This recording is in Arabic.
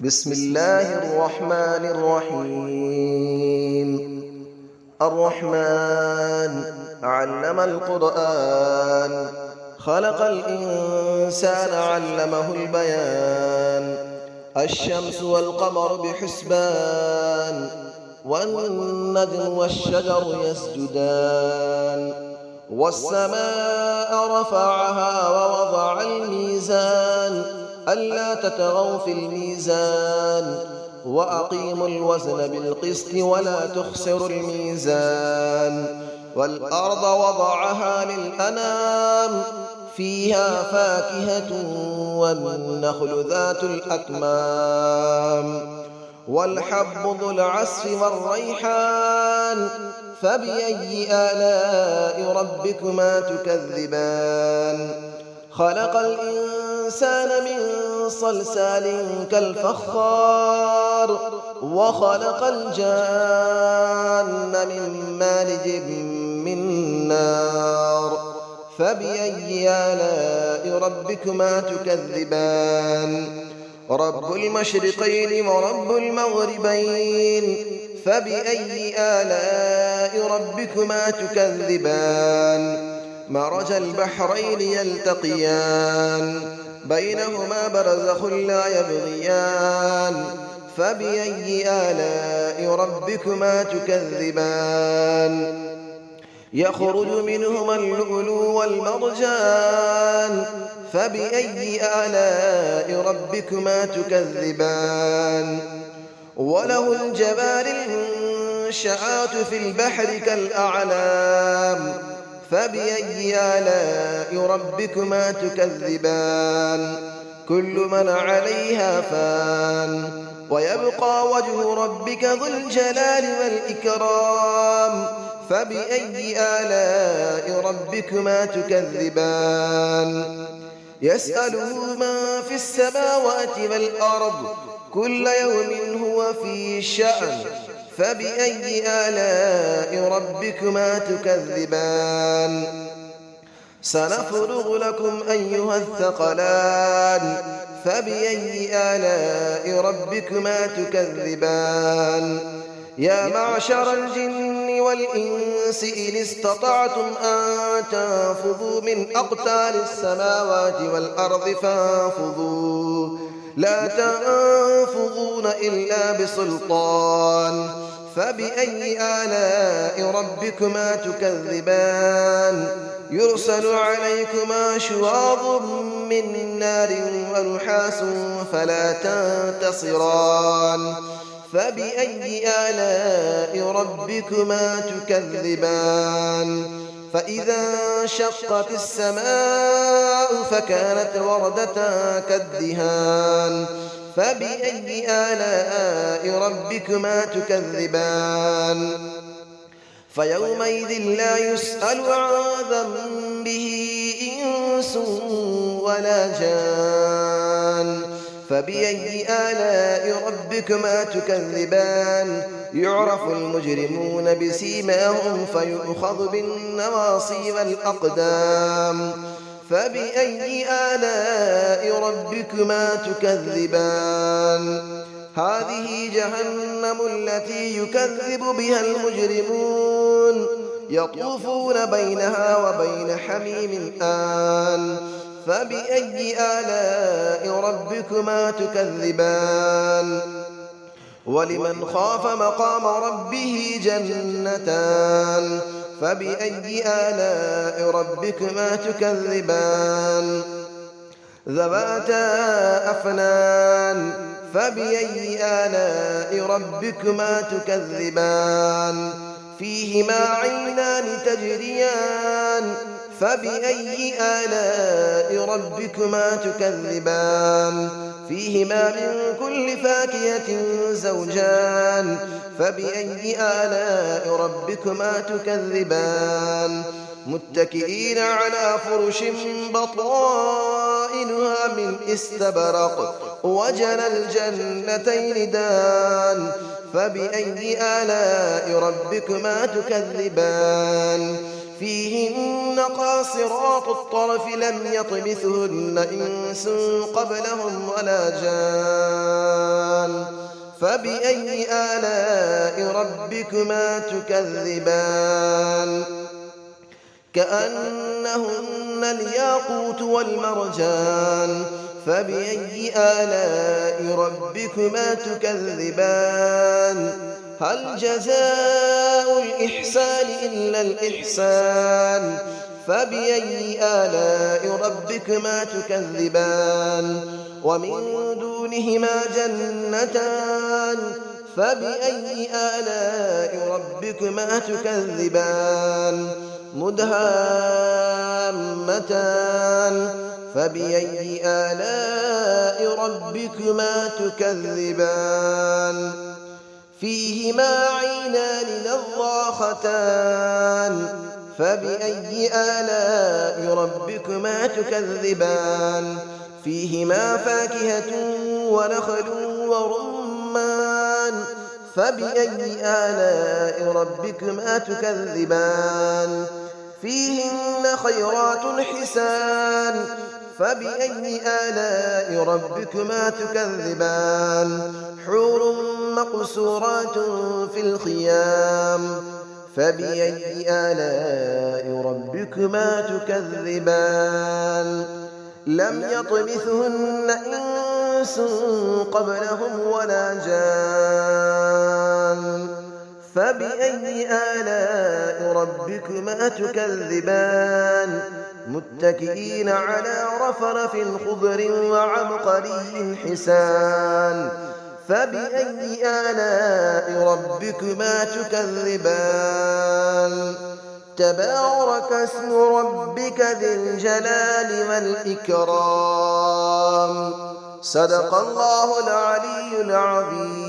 بسم الله الرحمن الرحيم. الرحمن علم القرآن، خلق الإنسان علمه البيان. الشمس والقمر بحسبان، والنجم والشجر يسجدان. والسماء رفعها ووضع الميزان، ألا تطغوا في الميزان، وأقيموا الوزن بالقسط ولا تخسروا الميزان. والأرض وضعها للأنام، فيها فاكهة والنخل ذات الأكمام، والحب ذو العصف والريحان. فبأي آلاء ربكما تكذبان؟ خلق الإنسان من صلصال كالفخار، وخلق الجان من مارج من نار. فبأي آلاء ربكما تكذبان؟ رب المشرقين ورب المغربين. فبأي آلاء ربكما تكذبان؟ مرج البحرين يلتقيان، بينهما برزخ لا يبغيان. فبأي آلاء ربكما تكذبان؟ يخرج منهما اللؤلؤ والمرجان. فبأي آلاء ربكما تكذبان؟ وله الجبال المنشآت في البحر كالأعلام. فبأي آلاء ربكما تكذبان؟ كل من عليها فان، ويبقى وجه ربك ذو الجلال والإكرام. فبأي آلاء ربكما تكذبان؟ يسأله من في السماوات والأرض، كل يوم هو في شأن. فبأي آلاء ربكما تكذبان؟ سنفرغ لكم أيها الثقلان. فبأي آلاء ربكما تكذبان؟ يا معشر الجن والإنس إن استطعتم أن تنفذوا من أقطار السماوات والأرض فانفذوا، لا تنفذون إلا بسلطان. فبأي آلاء ربكما تكذبان؟ يرسل عليكما شواظ من نار ونحاس فلا تنتصران. فبأي آلاء ربكما تكذبان؟ فإذا انشقت السماء فكانت وردة كالدهان. فبأي آلاء ربكما تكذبان؟ فيومئذ لا يسأل عن ذنبه إنس ولا جان. فبأي آلاء ربكما تكذبان؟ يعرف المجرمون بسيماهم فيؤخذ بالنواصي والأقدام. فبأي آلاء ربكما تكذبان؟ هذه جهنم التي يكذب بها المجرمون، يطوفون بينها وبين حميم آن. فبأي آلاء ربكما تكذبان؟ ولمن خاف مقام ربه جنتان. فبأي آلاء ربكما تكذبان؟ ذواتا أفنان. فبأي آلاء ربكما تكذبان؟ فيهما عينان تجريان. فبأي آلاء ربكما تكذبان؟ فيهما من كل فاكهة زوجان. فبأي آلاء ربكما تكذبان؟ متكئين على فرش بطائنها من استبرق، وجنى الجنتين دان. فبأي آلاء ربكما تكذبان؟ فيهن قاصرات الطرف لم يطمثهن إنس قبلهم ولا جان. فبأي آلاء ربكما تكذبان كأنهن الياقوت والمرجان فبأي آلاء ربكما تكذبان هل جزاء الإحسان إلا الإحسان فبأي آلاء ربكما تكذبان ومن دونهما جنتان فبأي آلاء ربكما تكذبان مدهامتان فبأي آلاء ربكما تكذبان فيهما عينان نضاختان فبأي آلاء ربكما تكذبان فيهما فاكهة ونخل ورمان فبأي آلاء ربكما تكذبان فيهن خيرات حسان فبأي آلاء ربكما تكذبان حور مقصورات في الخيام فبأي آلاء ربكما تكذبان لم يطمثهن إنس قبلهم ولا جان فبأي آلاء ربكما تكذبان متكئين على رفرف خضر وعبقري حسان فبأي آلاء ربكما تكذبان تبارك اسم ربك ذي الجلال والإكرام صدق الله العلي العظيم.